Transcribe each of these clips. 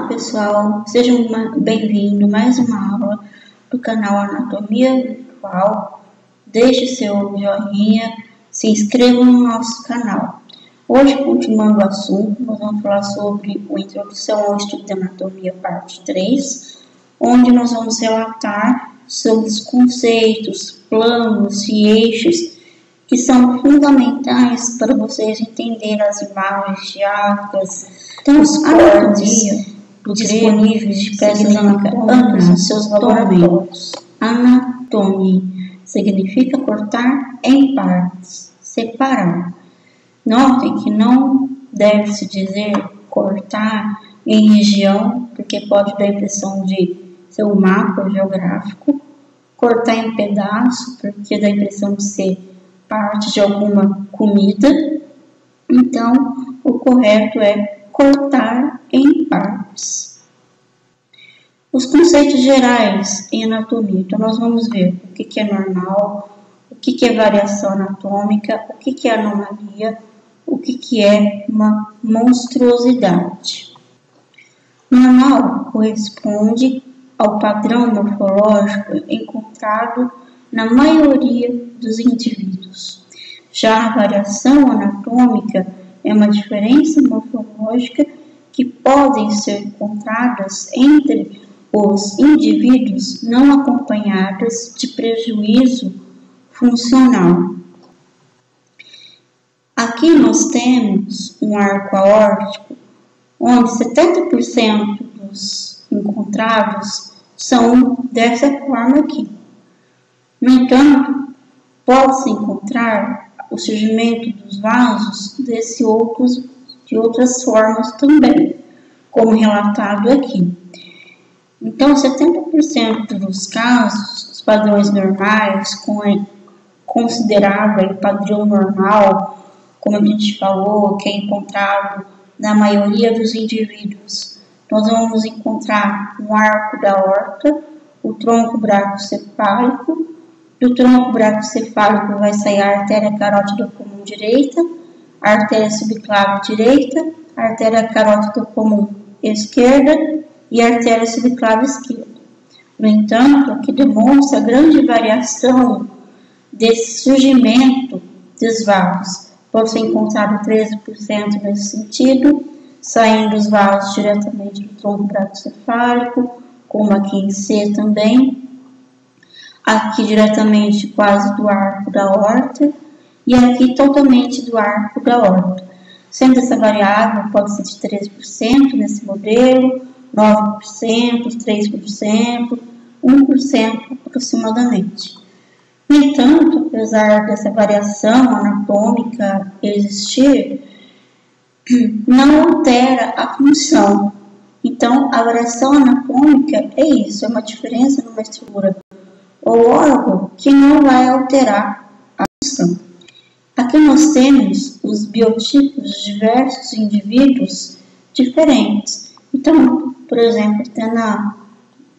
Olá pessoal, sejam bem-vindos a mais uma aula do canal Anatomia Virtual. Deixe seu joinha, se inscreva no nosso canal. Hoje, continuando o assunto, nós vamos falar sobre a Introdução ao Estudo de Anatomia, parte 3, onde nós vamos relatar sobre os conceitos, planos e eixos que são fundamentais para vocês entenderem as imagens geográficas, os cortes disponíveis de peças anatômicas nos seus laboratórios. Anatomia significa cortar em partes, separar. Notem que não deve-se dizer cortar em região, porque pode dar a impressão de ser um mapa geográfico. Cortar em pedaço, porque dá a impressão de ser parte de alguma comida. Então, o correto é cortar em partes. Os conceitos gerais em anatomia. Então, nós vamos ver o que é normal, o que é variação anatômica, o que é anomalia, o que é uma monstruosidade. Normal corresponde ao padrão morfológico encontrado na maioria dos indivíduos. Já a variação anatômica é uma diferença morfológica que podem ser encontradas entre os indivíduos não acompanhadas de prejuízo funcional. Aqui nós temos um arco aórtico, onde 70% dos encontrados são dessa forma aqui. No entanto, pode-se encontrar o surgimento dos vasos de outras formas também, como relatado aqui. Então, 70% dos casos, os padrões normais, considerável padrão normal, como a gente falou, que é encontrado na maioria dos indivíduos, nós vamos encontrar um arco da aorta, o tronco braquiocefálico. Do tronco braquiocefálico vai sair a artéria carótida comum direita, a artéria subclave direita, a artéria carótida comum esquerda e a artéria subclave esquerda. No entanto, aqui demonstra a grande variação desse surgimento dos vasos. Pode ser encontrado 13% nesse sentido, saindo os vasos diretamente do tronco braquiocefálico, como aqui em C também. Aqui diretamente quase do arco da aorta e aqui totalmente do arco da aorta. Sendo essa variável pode ser de 13% nesse modelo, 9%, 3%, 1% aproximadamente. No entanto, apesar dessa variação anatômica existir, não altera a função. Então, a variação anatômica é isso, é uma diferença numa estrutura ou órgão que não vai alterar a função. Aqui nós temos os biotipos de diversos indivíduos diferentes. Então, por exemplo, até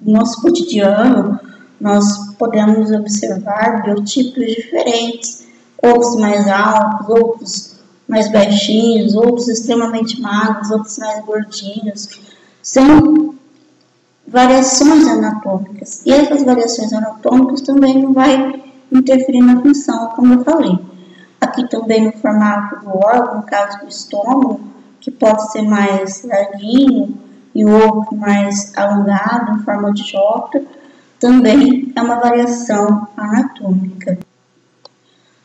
no nosso cotidiano, nós podemos observar biotipos diferentes, outros mais altos, outros mais baixinhos, outros extremamente magros, outros mais gordinhos. São variações anatômicas. E essas variações anatômicas também não vai interferir na função, como eu falei. Aqui também no formato do órgão, no caso do estômago, que pode ser mais larguinho e o outro mais alongado, em forma de J, também é uma variação anatômica.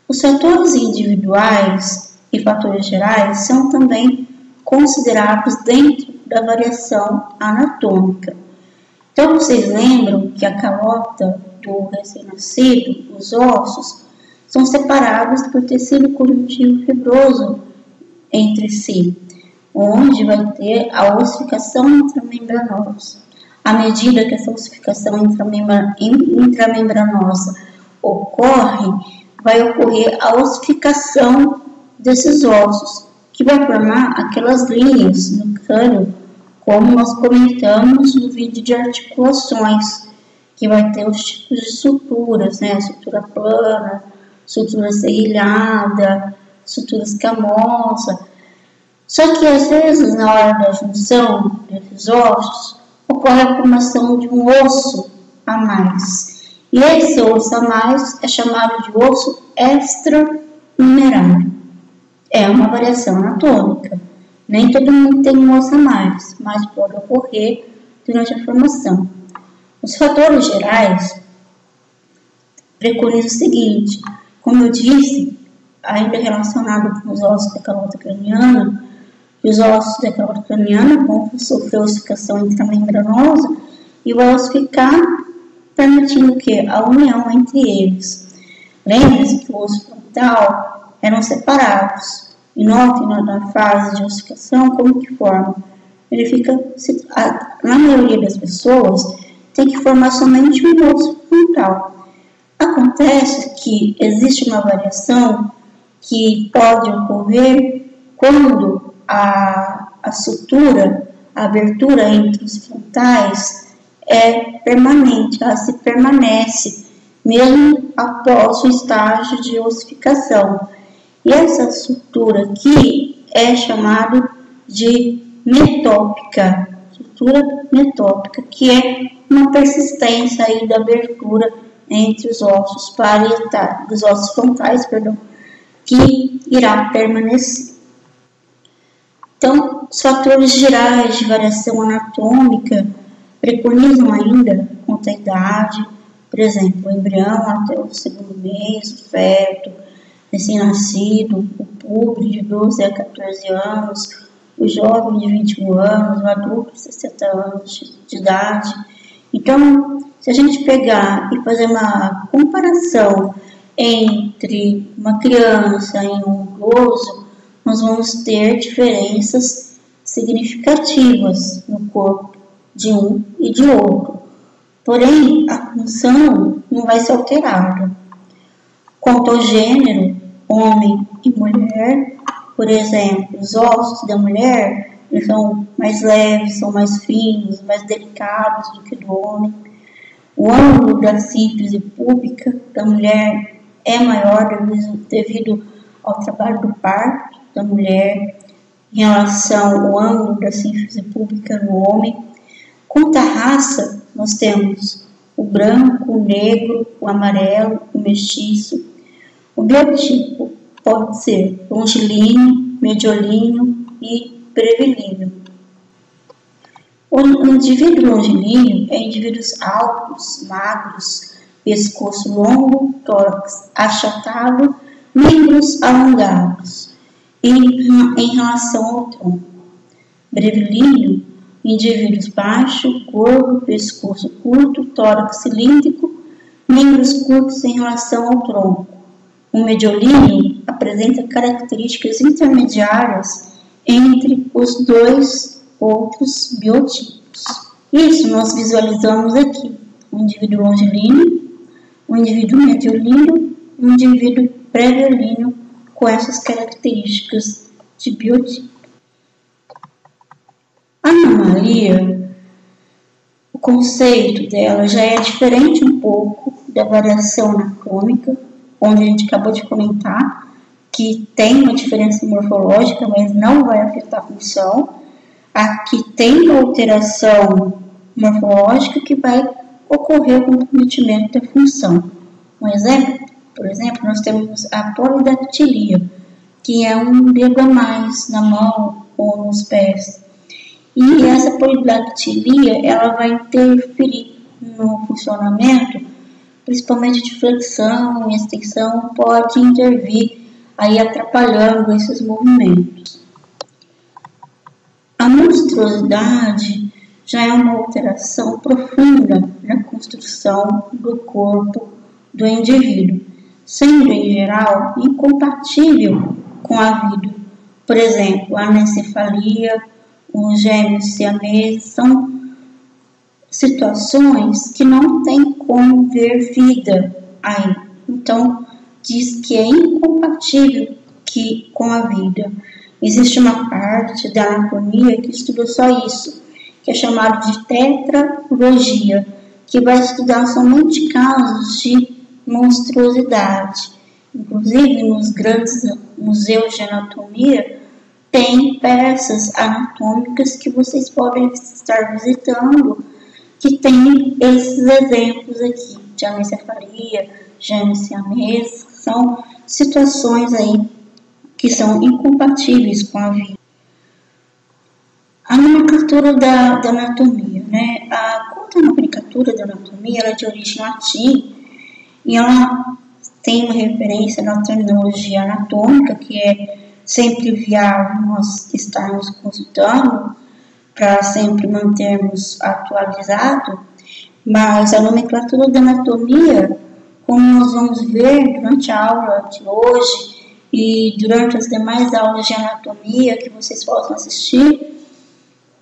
Os fatores individuais e fatores gerais são também considerados dentro da variação anatômica. Então, vocês lembram que a calota do recém-nascido, os ossos, são separados por tecido conjuntivo fibroso entre si, onde vai ter a ossificação intramembranosa. À medida que essa ossificação intramembranosa ocorre, vai ocorrer a ossificação desses ossos, que vai formar aquelas linhas no crânio, como nós comentamos no vídeo de articulações, que vai ter os tipos de suturas, né? Sutura plana, sutura serrilhada, sutura escamosa. Só que às vezes, na hora da junção desses ossos, ocorre a formação de um osso a mais. E esse osso a mais é chamado de osso extranumerário. É uma variação anatômica. Nem todo mundo tem um osso a mais, mas pode ocorrer durante a formação. Os fatores gerais preconizam o seguinte: como eu disse, ainda relacionado com os ossos da calota craniana, os ossos da calota craniana vão sofrer ossificação intramembranosa e vão ossificar, permitindo que a união entre eles. Lembre-se que o osso frontal eram separados. E notem na fase de ossificação como que forma. Ele fica, na maioria das pessoas, tem que formar somente um osso frontal. Acontece que existe uma variação que pode ocorrer quando a sutura, a abertura entre os frontais é permanente, ela se permanece mesmo após o estágio de ossificação. E essa sutura aqui é chamada de metópica, sutura metópica, que é uma persistência aí da abertura entre os ossos parietais, dos ossos frontais, que irá permanecer. Então, os fatores gerais de variação anatômica preconizam ainda quanto à idade, por exemplo, o embrião até o segundo mês, o feto, recém-nascido, o público de 12 a 14 anos, o jovem de 21 anos, o adulto de 60 anos de idade. Então, se a gente pegar e fazer uma comparação entre uma criança e um idoso, nós vamos ter diferenças significativas no corpo de um e de outro. Porém, a função não vai ser alterada. Quanto ao gênero, homem e mulher, por exemplo, os ossos da mulher eles são mais leves, são mais finos, mais delicados do que do homem. O ângulo da síntese púbica da mulher é maior devido ao trabalho do parto da mulher em relação ao ângulo da síntese púbica no homem. Quanto à raça, nós temos o branco, o negro, o amarelo, o mestiço. O biotipo pode ser longilíneo, mediolíneo e brevilíneo. O indivíduo longilíneo é indivíduos altos, magros, pescoço longo, tórax achatado, membros alongados, em relação ao tronco. Brevilíneo, indivíduos baixos, gordo, pescoço curto, tórax cilíndrico, membros curtos em relação ao tronco. O mediolíneo apresenta características intermediárias entre os dois outros biotipos. Isso nós visualizamos aqui: um indivíduo longilíneo, um indivíduo mediolíneo e um indivíduo brevilíneo com essas características de biotipo. A anomalia, o conceito dela já é diferente um pouco da variação anatômica, onde a gente acabou de comentar que tem uma diferença morfológica, mas não vai afetar a função. Aqui tem uma alteração morfológica que vai ocorrer o comprometimento da função. Um exemplo, por exemplo, nós temos a polidactilia, que é um dedo a mais na mão ou nos pés. E essa polidactilia, ela vai interferir no funcionamento, principalmente de flexão e extensão, pode intervir aí atrapalhando esses movimentos. A monstruosidade já é uma alteração profunda na construção do corpo do indivíduo, sendo em geral incompatível com a vida. Por exemplo, a anencefalia, os gêmeos siameses são situações que não tem como ver vida aí. Então, diz que é incompatível com a vida. Existe uma parte da anatomia que estuda só isso, que é chamado de tetralogia, que vai estudar somente casos de monstruosidade. Inclusive, nos grandes museus de anatomia, tem peças anatômicas que vocês podem estar visitando, que tem esses exemplos aqui, de anencefalia, gêmeo siamês, são situações aí que são incompatíveis com a vida. A nomenclatura da anatomia, né? Quanto à nomenclatura da anatomia, ela é de origem latim e ela tem uma referência na terminologia anatômica, que é sempre viável nós estarmos consultando para sempre mantermos atualizado, mas a nomenclatura da anatomia, como nós vamos ver durante a aula de hoje e durante as demais aulas de anatomia que vocês possam assistir,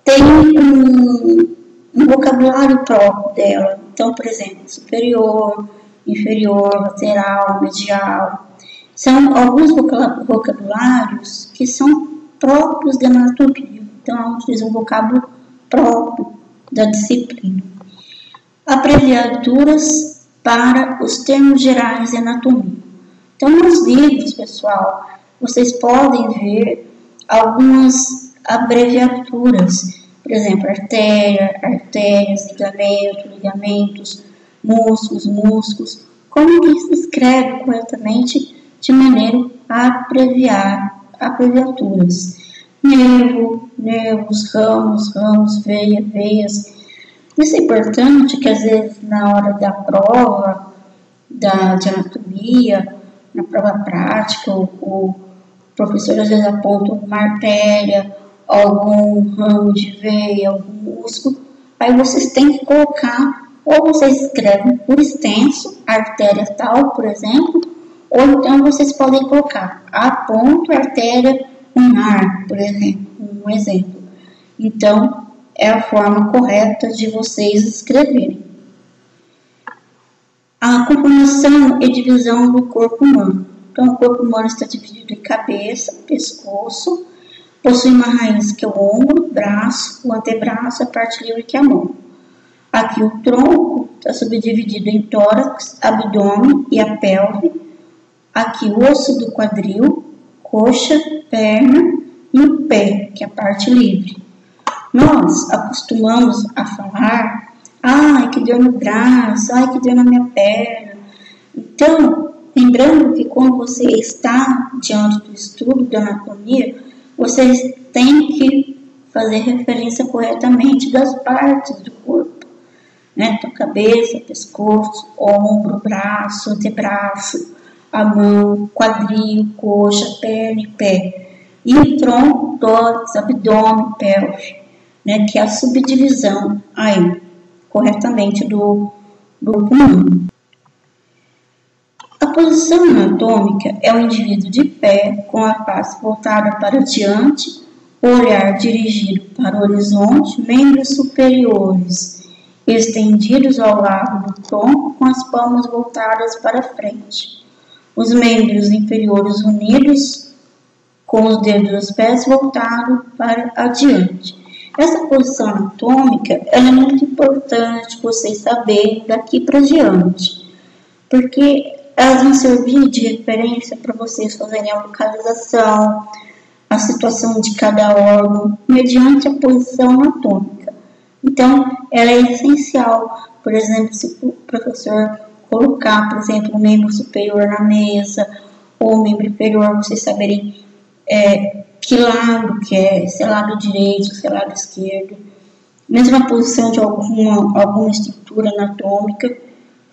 tem um vocabulário próprio dela. Então, por exemplo, superior, inferior, lateral, medial. São alguns vocabulários que são próprios da anatomia. Então, ela utiliza um vocábulo próprio da disciplina. Abreviaturas para os termos gerais de anatomia. Então, nos livros, pessoal, vocês podem ver algumas abreviaturas. Por exemplo, artéria, artérias, ligamentos, músculos. Como que se escreve corretamente de maneira a abreviar abreviaturas? Nervos, ramos, veias. Isso é importante que às vezes na hora da prova de anatomia, na prova prática, o professor às vezes aponta uma artéria, algum ramo de veia, algum músculo, aí vocês têm que colocar, ou vocês escrevem por extenso, artéria tal, por exemplo, ou então vocês podem colocar a ponto artéria ulnar, por exemplo, um exemplo. Então, é a forma correta de vocês escreverem. A conformação e divisão do corpo humano. Então, o corpo humano está dividido em cabeça, pescoço, possui uma raiz que é o ombro, braço, o antebraço, a parte livre que é a mão. Aqui o tronco está subdividido em tórax, abdômen e a pelve. Aqui o osso do quadril, coxa, perna e o pé, que é a parte livre. Nós acostumamos a falar, ai que dor no braço, ai que dor na minha perna. Então, lembrando que quando você está diante do estudo da anatomia, vocês têm que fazer referência corretamente das partes do corpo, né? Então, cabeça, pescoço, ombro, braço, antebraço, a mão, quadril, coxa, perna e pé. E o tronco, tórax, abdômen, pelve, né? Que é a subdivisão aí, corretamente do pulmão. A posição anatômica é o indivíduo de pé, com a face voltada para diante, o olhar dirigido para o horizonte, membros superiores estendidos ao lado do tronco, com as palmas voltadas para frente. Os membros inferiores unidos, com os dedos dos pés voltados para adiante. Essa posição anatômica é muito importante vocês saberem daqui para diante, porque elas vão servir de referência para vocês fazerem a localização, a situação de cada órgão, mediante a posição anatômica. Então, ela é essencial, por exemplo, se o professor colocar, por exemplo, o membro superior na mesa, ou o membro inferior, vocês saberem que lado que é, se é lado direito, se é lado esquerdo. Mesma posição de alguma estrutura anatômica,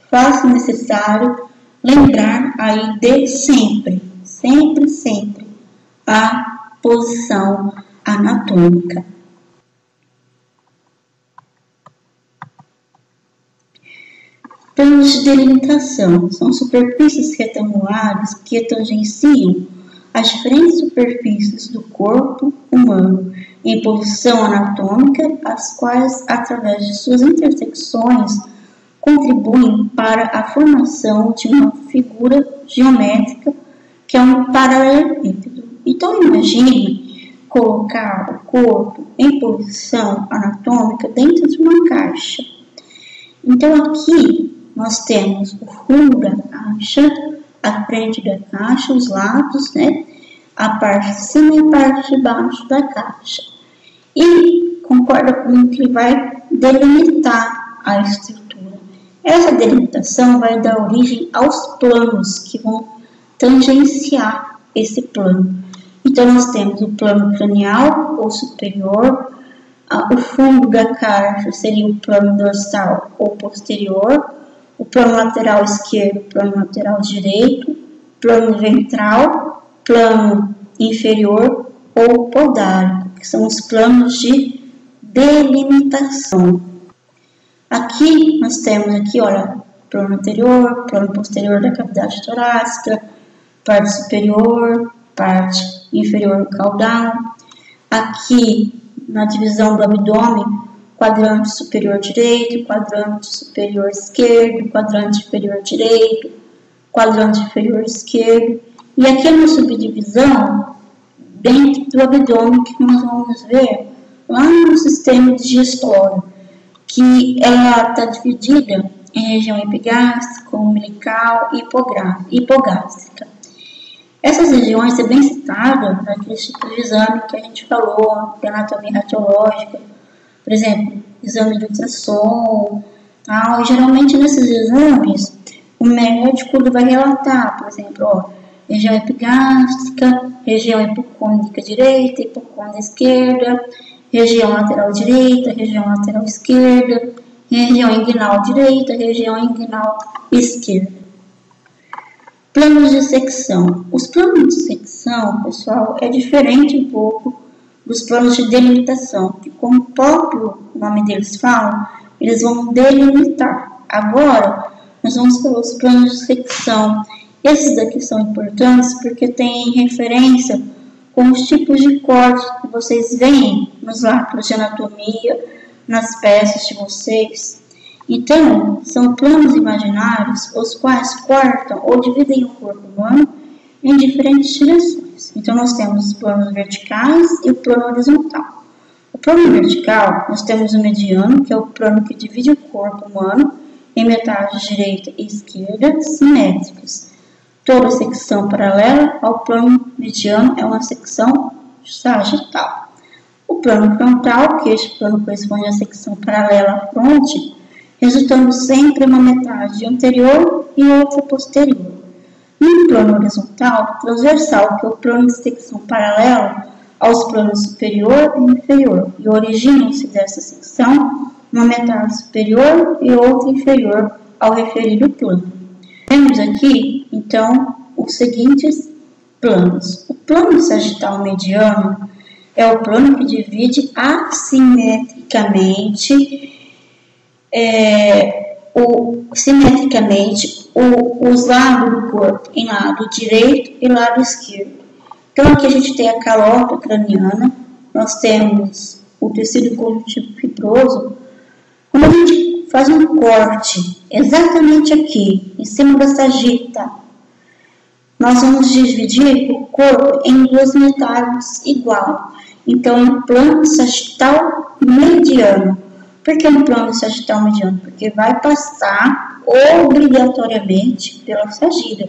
faz necessário lembrar aí de sempre a posição anatômica. Planos de delimitação são superfícies retangulares que tangenciam as diferentes superfícies do corpo humano em posição anatômica, as quais, através de suas intersecções, contribuem para a formação de uma figura geométrica que é um paralelepípedo. Então, imagine colocar o corpo em posição anatômica dentro de uma caixa. Então, aqui nós temos o fundo da caixa, a frente da caixa, os lados, né? a parte de cima e a parte de baixo da caixa. E concorda comigo que ele vai delimitar a estrutura. Essa delimitação vai dar origem aos planos que vão tangenciar esse plano. Então, nós temos o plano cranial ou superior, o fundo da caixa seria o plano dorsal ou posterior, o plano lateral esquerdo, plano lateral direito, plano ventral, plano inferior ou podálico, que são os planos de delimitação. Aqui nós temos olha, plano anterior, plano posterior da cavidade torácica, parte superior, parte inferior do caudal. Aqui na divisão do abdômen, quadrante superior direito, quadrante superior esquerdo, quadrante inferior direito, quadrante inferior esquerdo. E aqui na subdivisão, dentro do abdômen, que nós vamos ver lá no sistema digestório, que ela está dividida em região epigástrica, umbilical e hipogástrica. Essas regiões é bem citada naquele tipo de exame que a gente falou, de anatomia radiológica, por exemplo, exame de ultrassom, tal. E geralmente nesses exames, o médico vai relatar, por exemplo, região epigástrica, região hipocôndrica direita, hipocôndrica esquerda, região lateral direita, região lateral esquerda, região inguinal direita, região inguinal esquerda. Planos de secção. Os planos de secção, pessoal, é diferente um pouco dos planos de delimitação, que como o próprio nome deles fala, eles vão delimitar. Agora, nós vamos para os planos de secção. Esses daqui são importantes porque têm referência com os tipos de cortes que vocês veem nos lápis de anatomia, nas peças de vocês. Então, são planos imaginários os quais cortam ou dividem o corpo humano em diferentes direções. Então, nós temos os planos verticais e o plano horizontal. O plano vertical, nós temos o mediano, que é o plano que divide o corpo humano em metades direita e esquerda simétricas. Toda secção paralela ao plano mediano é uma secção sagital. O plano frontal, que este plano corresponde à secção paralela à fronte, resultando sempre uma metade anterior e outra posterior. No plano horizontal, transversal, que é o plano de secção paralela aos planos superior e inferior, e originam-se dessa secção uma metade superior e outra inferior ao referido plano. Temos aqui, então, os seguintes planos. O plano sagital mediano é o plano que divide assimetricamente os lados do corpo em lado direito e lado esquerdo. Então, aqui a gente tem a calota craniana, nós temos o tecido conjuntivo fibroso. Quando a gente faz um corte exatamente aqui, em cima da sagita, nós vamos dividir o corpo em duas metades igual. Então, é um plano sagital mediano. Por que um plano sagital mediano? Porque vai passar obrigatoriamente pela sagita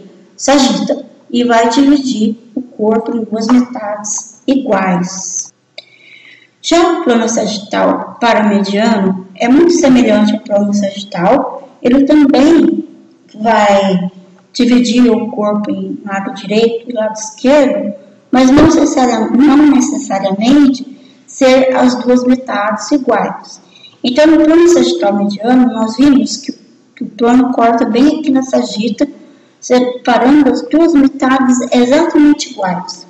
e vai dividir o corpo em duas metades iguais. Já o plano sagital paramediano é muito semelhante ao plano sagital. Ele também vai dividir o corpo em lado direito e lado esquerdo, mas não necessariamente ser as duas metades iguais. Então, no plano sagital mediano, nós vimos que o plano corta bem aqui na sagita, separando as duas metades exatamente iguais.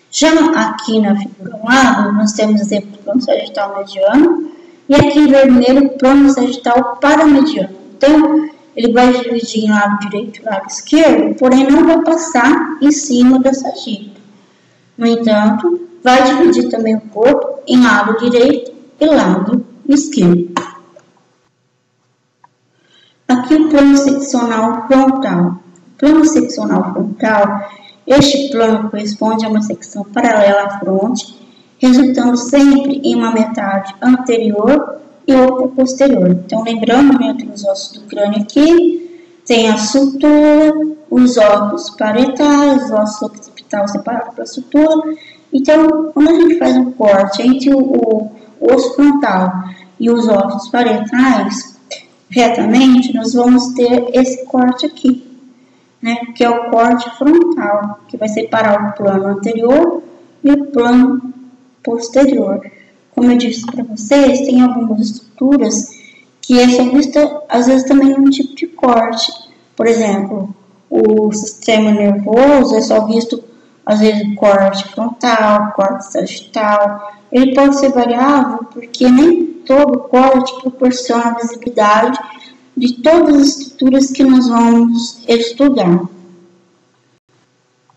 Já aqui na figura ao lado, nós temos exemplo do plano sagital mediano, e aqui em vermelho, o plano sagital paramediano. Então, ele vai dividir em lado direito e lado esquerdo, porém não vai passar em cima da sagita. No entanto, vai dividir também o corpo em lado direito e lado esquerdo. Aqui o plano seccional frontal. O plano seccional frontal, este plano corresponde a uma secção paralela à fronte, resultando sempre em uma metade anterior e outra posterior. Então, lembrando, entre os ossos do crânio aqui, tem a sutura, os ossos parietais, os ossos occipital separados pela sutura. Então, quando a gente faz um corte entre o osso frontal e os ossos parietais, retamente, nós vamos ter esse corte aqui, né, que é o corte frontal, que vai separar o plano anterior e o plano posterior. Como eu disse para vocês, tem algumas estruturas que é só vista, às vezes, também um tipo de corte. Por exemplo, o sistema nervoso é só visto, às vezes, corte frontal, corte sagital. Ele pode ser variável porque nem todo corte proporciona a visibilidade de todas as estruturas que nós vamos estudar.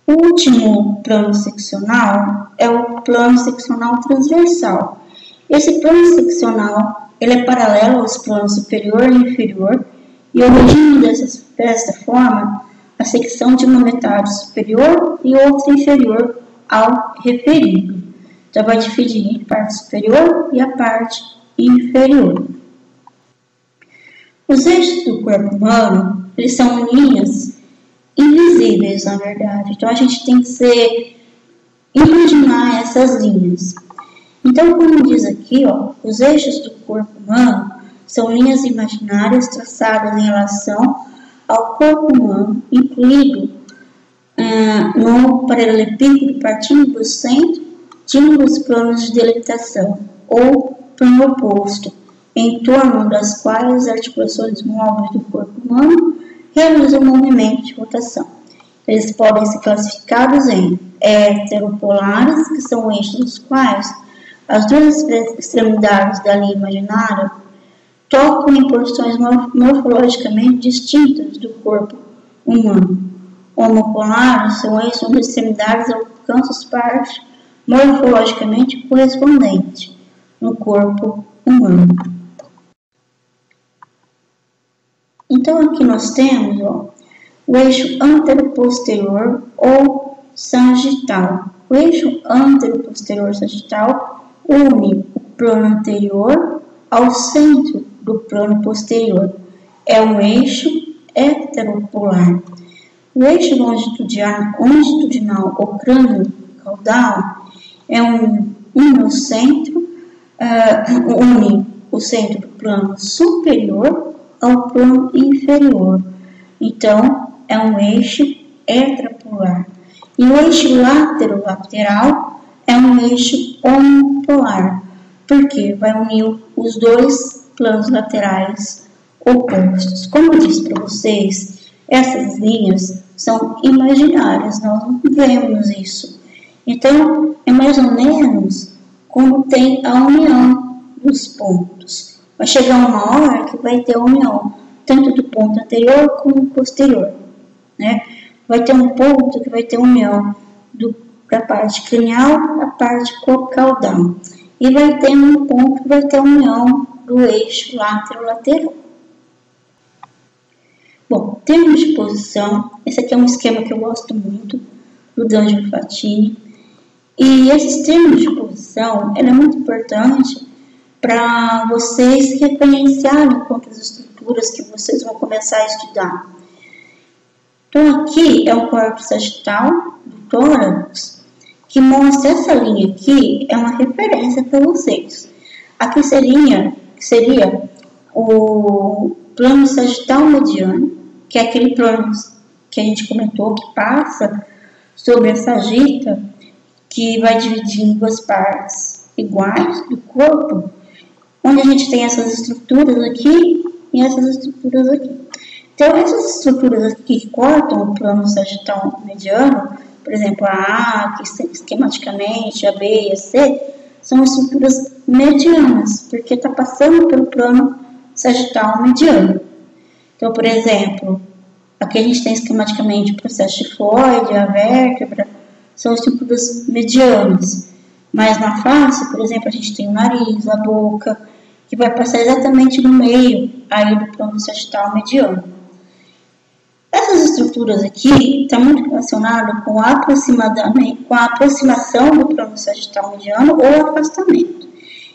O último plano seccional é o plano seccional transversal. Esse plano seccional ele é paralelo aos planos superior e inferior e origina dessa forma a secção de uma metade superior e outra inferior ao referido. Então, vai dividir a parte superior e a parte inferior. Os eixos do corpo humano, eles são linhas invisíveis, na verdade. Então, a gente tem que imaginar essas linhas. Então, como diz aqui, os eixos do corpo humano são linhas imaginárias traçadas em relação ao corpo humano, incluído no paralelepípedo partindo do centro de um dos planos de delimitação, ou plano oposto, em torno das quais as articulações móveis do corpo humano realizam movimento de rotação. Eles podem ser classificados em heteropolares, que são eixos dos quais as duas extremidades da linha imaginária tocam em porções morfologicamente distintas do corpo humano. Homopolares são eixos onde as extremidades alcançam as partes morfologicamente correspondentes no corpo humano. Então, aqui nós temos o eixo antero-posterior ou sagital. O eixo antero-posterior sagital une o plano anterior ao centro do plano posterior. É um eixo heteropolar. O eixo longitudinal ou crânio caudal é une o centro do plano superior ao plano inferior. Então, é um eixo heteropolar. E o eixo lateral é um eixo homopolar, porque vai unir os dois planos laterais opostos. Como eu disse para vocês, essas linhas são imaginárias, nós não vemos isso. Então, é mais ou menos como tem a união dos pontos. Vai chegar uma hora que vai ter a união, tanto do ponto anterior como posterior, né? Vai ter um ponto que vai ter união da parte cranial à parte caudal. E vai ter um ponto que vai ter união do eixo lateral. Bom, termos de posição. Esse aqui é um esquema que eu gosto muito, do D'Angelo Fatini. E esses termos de posição, é muito importante para vocês referenciarem quantas estruturas que vocês vão começar a estudar. Então, aqui é o corpo sagital do tórax, que mostra essa linha aqui, é uma referência para vocês. Aqui seria o plano sagital mediano, que é aquele plano que a gente comentou, que passa sobre a sagita, que vai dividir em duas partes iguais do corpo, onde a gente tem essas estruturas aqui e essas estruturas aqui. Então, essas estruturas aqui que cortam o plano sagital mediano, por exemplo, a A, que esquematicamente, a B e a C, são estruturas medianas, porque está passando pelo plano sagital mediano. Então, por exemplo, aqui a gente tem esquematicamente o processo tifoide, a vértebra, são estruturas medianas. Mas na face, por exemplo, a gente tem o nariz, a boca, que vai passar exatamente no meio aí do plano sagital mediano. Essas estruturas aqui estão muito relacionadas com a aproximação do plano sagital mediano ou afastamento.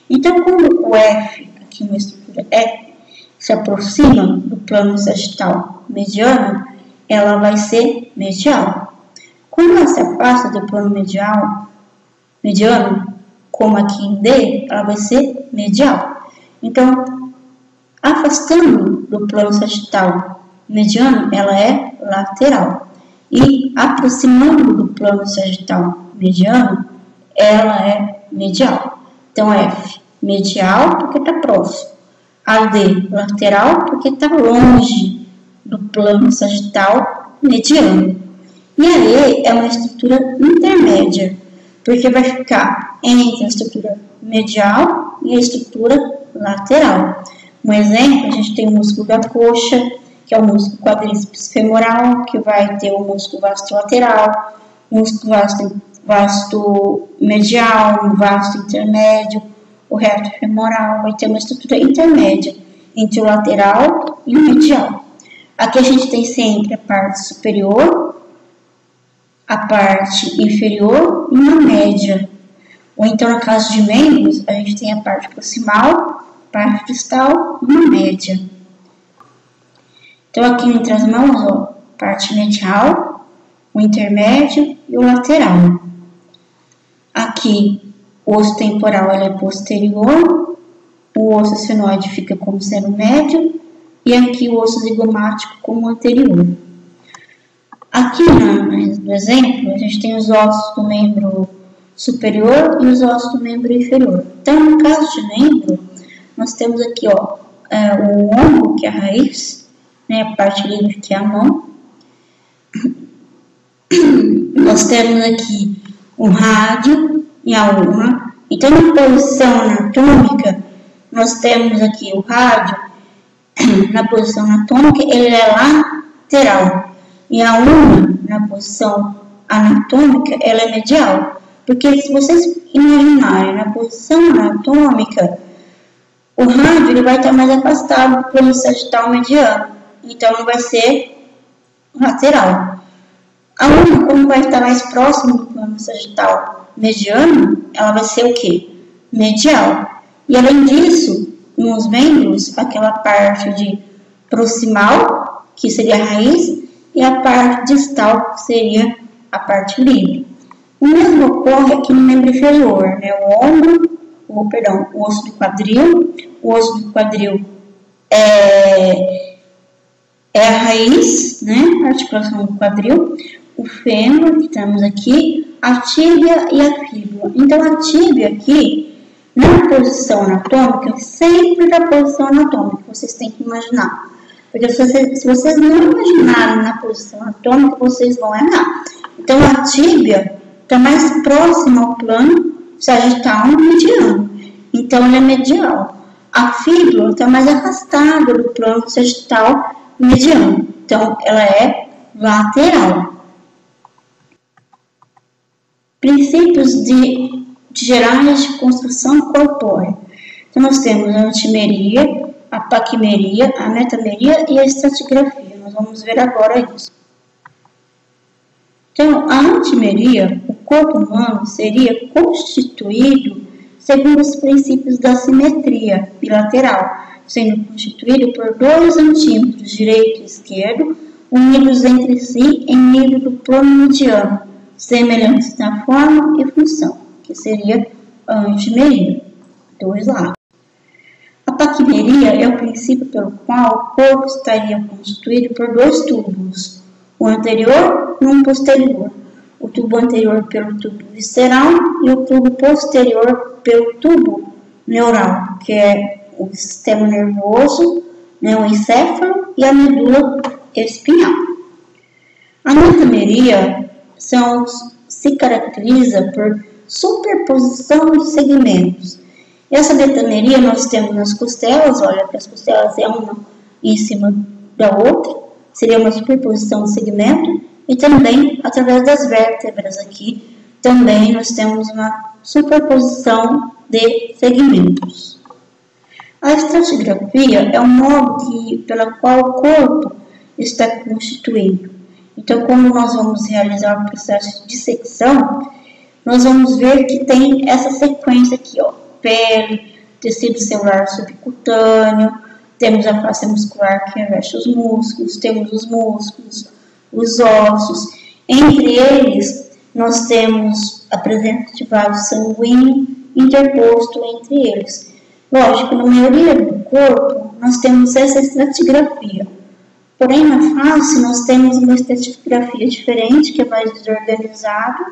Então, quando o F, aqui uma estrutura F, se aproxima do plano sagital mediano, ela vai ser medial. Quando ela se afasta do plano mediano, como aqui em D, ela vai ser medial. Então, afastando do plano sagital mediano, ela é lateral. E aproximando do plano sagital mediano, ela é medial. Então, F, medial porque está próximo. AD, lateral porque está longe do plano sagital mediano. E a E é uma estrutura intermédia, porque vai ficar entre a estrutura medial e a estrutura lateral. Um exemplo, a gente tem o músculo da coxa, que é o músculo quadríceps femoral, que vai ter o músculo vasto lateral, músculo vasto medial, vasto intermédio, o reto femoral, vai ter uma estrutura intermédia entre o lateral e o medial. Aqui a gente tem sempre a parte superior, a parte inferior e uma média. Ou então, no caso de membros, a gente tem a parte proximal, parte distal e uma média. Então, aqui entre as mãos, ó, parte medial, o intermédio e o lateral. Aqui, o osso temporal é no osso sfenoide fica como sendo médio, e aqui o osso zigomático como anterior. Aqui no exemplo, a gente tem os ossos do membro superior e os ossos do membro inferior. Então, no caso de membro, nós temos aqui ó, o ombro, que é a raiz, né, a parte livre, que é a mão. Nós temos aqui o rádio e a ulna. Então, na posição anatômica, nós temos aqui o rádio, na posição anatômica, ele é lateral. E a ulna, na posição anatômica, ela é medial. Porque se vocês imaginarem na posição anatômica, o rádio ele vai estar mais afastado do plano sagital mediano. Então, não vai ser lateral. A ulna, como vai estar mais próximo do plano sagital mediano, ela vai ser o quê? Medial. E além disso, nos membros, aquela parte de proximal, que seria a raiz, e a parte distal, que seria a parte livre. O mesmo ocorre aqui no membro inferior, né? O osso do quadril. O osso do quadril é a raiz, né? A articulação do quadril. O fêmur, que temos aqui, a tíbia e a fíbula. Então, a tíbia aqui, na posição anatômica, sempre na posição anatômica, vocês têm que imaginar. Porque se vocês não imaginarem na posição anatômica, vocês vão errar. Então, a tíbia está mais próxima ao plano sagital mediano. Então, ela é medial. A fíbula está mais afastada do plano sagital mediano. Então, ela é lateral. Princípios gerais de construção corpórea. Então, nós temos a antimeria, a paquimeria, a metameria e a estratigrafia. Nós vamos ver agora isso. Então, a antimeria, o corpo humano, seria constituído segundo os princípios da simetria bilateral, sendo constituído por 2 antímetros, direito e esquerdo, unidos entre si em nível do plano mediano, semelhantes na forma e função, que seria a antimeria, 2 lados. A paquimeria é o princípio pelo qual o corpo estaria constituído por 2 túbulos, o anterior e um posterior. O tubo anterior pelo tubo visceral e o tubo posterior pelo tubo neural, que é o sistema nervoso, né, o encéfalo e a medula espinhal. A metameria se caracteriza por superposição de segmentos. Essa metameria nós temos nas costelas, olha que as costelas é uma em cima da outra, seria uma superposição de segmento, e também através das vértebras aqui, também nós temos uma superposição de segmentos. A estratigrafia é um modo pelo qual o corpo está constituído. Então, quando nós vamos realizar o processo de dissecção, nós vamos ver que tem essa sequência aqui, ó, pele, tecido celular subcutâneo, temos a face muscular que reveste os músculos, temos os músculos, os ossos. Entre eles, nós temos a presença de vaso sanguíneo interposto entre eles. Lógico, na maioria do corpo, nós temos essa estratigrafia. Porém, na face, nós temos uma estratigrafia diferente, que é mais desorganizada.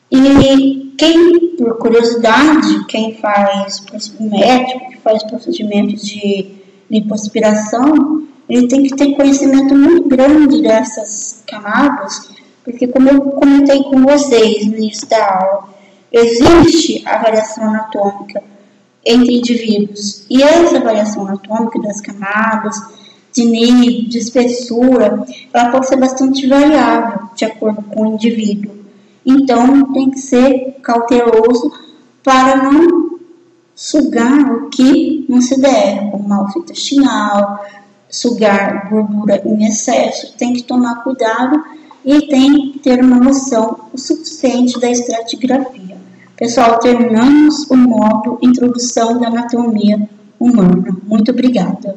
E quem, por curiosidade, quem faz médico, que faz procedimentos de lipoaspiração, ele tem que ter conhecimento muito grande dessas camadas, porque como eu comentei com vocês no início da aula, existe a variação anatômica entre indivíduos, e essa variação anatômica das camadas, de nível, de espessura, ela pode ser bastante variável de acordo com o indivíduo. Então, tem que ser cauteloso para não sugar o que não se deve, como mal intestinal, sugar gordura em excesso. Tem que tomar cuidado e tem que ter uma noção o suficiente da estratigrafia. Pessoal, terminamos o módulo Introdução da Anatomia Humana. Muito obrigada.